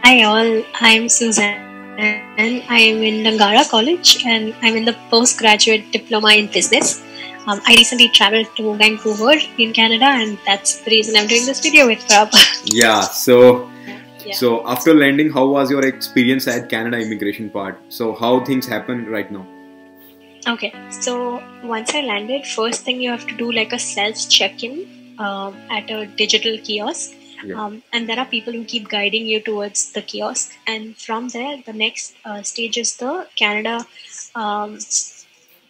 Hi all, I'm Suzanne. I am in Nangara College and I'm in the postgraduate diploma in business. I recently traveled to Vancouver in Canada, and that's the reason I'm doing this video with Prabh. Yeah, so Yeah. so after landing, how was your experience at Canada immigration part? So how things happen right now? Okay, so once I landed, first thing you have to do like a self check-in at a digital kiosk. Yeah. And there are people who keep guiding you towards the kiosk, and from there the next stage is the Canada um,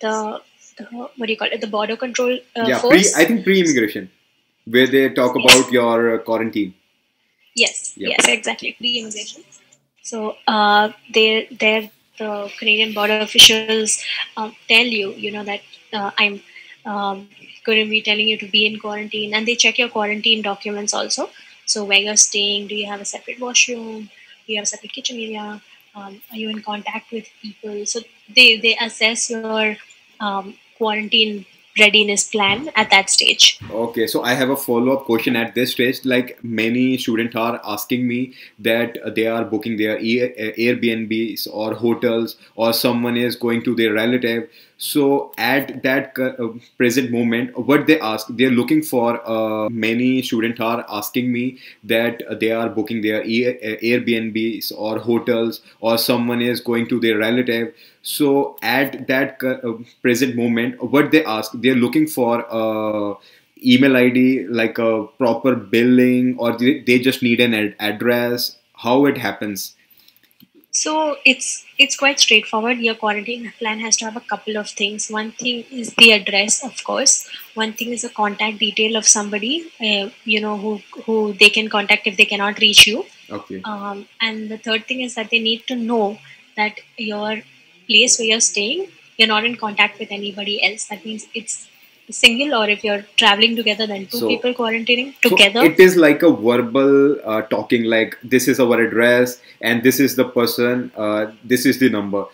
the, the what do you call it, the border control Yeah, force. I think pre-immigration, where they talk about your quarantine. Yes, Yep. yes, exactly, pre-immigration. So they're the Canadian border officials tell you, that I'm going to be telling you to be in quarantine, and they check your quarantine documents also. So where you're staying, do you have a separate washroom? Do you have a separate kitchen area? Are you in contact with people? So they assess your quarantine readiness plan at that stage. Okay, so I have a follow-up question at this stage. Like many students are asking me that they are booking their Airbnbs or hotels, or someone is going to their relative. So at that present moment, what they ask, they're looking for. Many students are asking me that they are booking their Airbnbs or hotels, or someone is going to their relative. So at that present moment, what they ask, they're looking for email ID, like a proper billing, or they just need an address. How it happens? So it's quite straightforward. Your quarantine plan has to have a couple of things. One thing is the address, of course. One thing is a contact detail of somebody, who they can contact if they cannot reach you. Okay. And the third thing is that they need to know that your place where you're staying, you're not in contact with anybody else. That means it's single, or if you're traveling together, then two So- people quarantining So together. it is like a verbal talking, like this is our address and this is the person, this is the number.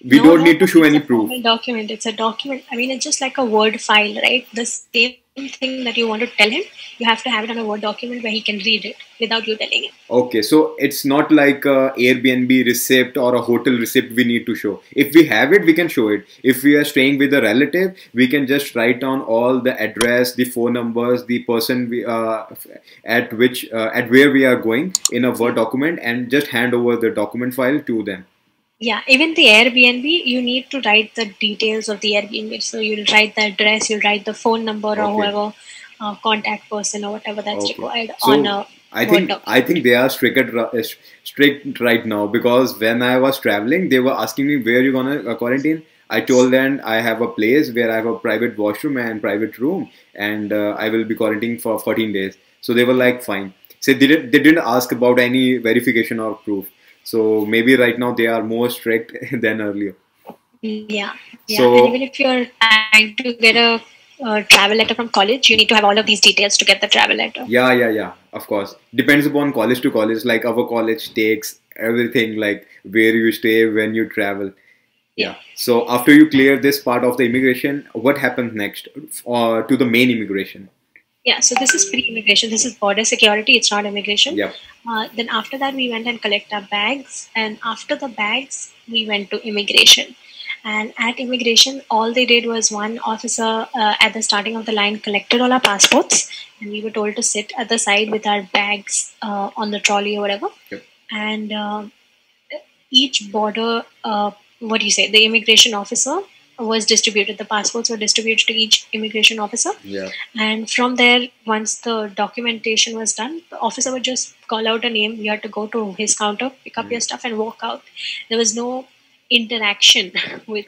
We don't need to show any It's a proof. formal document. It's a document. I mean, it's just like a Word file, right? The same thing that you want to tell him, you have to have it on a Word document where he can read it without you telling him. Okay, so it's not like a Airbnb receipt or a hotel receipt we need to show. If we have it, we can show it. If we are staying with a relative, we can just write down all the address, the phone numbers, the person we at where we are going in a Word document, and just hand over the document file to them. Yeah, even the Airbnb, you need to write the details of the Airbnb. So you'll write the address, you'll write the phone number, or Okay. whoever contact person or whatever that's Okay. required So on a I Word think document. they are strict right now, because when I was traveling, they were asking me where you gonna quarantine. I told them I have a place where I have a private washroom and private room, and I will be quarantining for 14 days. So they were like, fine. So they didn't ask about any verification or proof. So maybe right now they are more strict than earlier. Yeah, yeah. So- And even if you're trying to get a travel letter from college, you need to have all of these details to get the travel letter. Yeah. Of course, depends upon college to college. Like our college takes everything, like where you stay, when you travel. Yeah. So after you clear this part of the immigration, what happens next to the main immigration? Yeah, so this is pre-immigration. This is border security. It's not immigration. Yep. Then after that, we went and collect our bags, and after the bags, we went to immigration. And at immigration, all they did was one officer at the starting of the line collected all our passports, and we were told to sit at the side with our bags on the trolley or whatever. Yep. And each border, what do you say, the immigration officer was distributed. The passports were distributed to each immigration officer. Yeah. And from there, once the documentation was done, the officer would just call out a name. You had to go to his counter, pick up your stuff, and walk out. There was no interaction with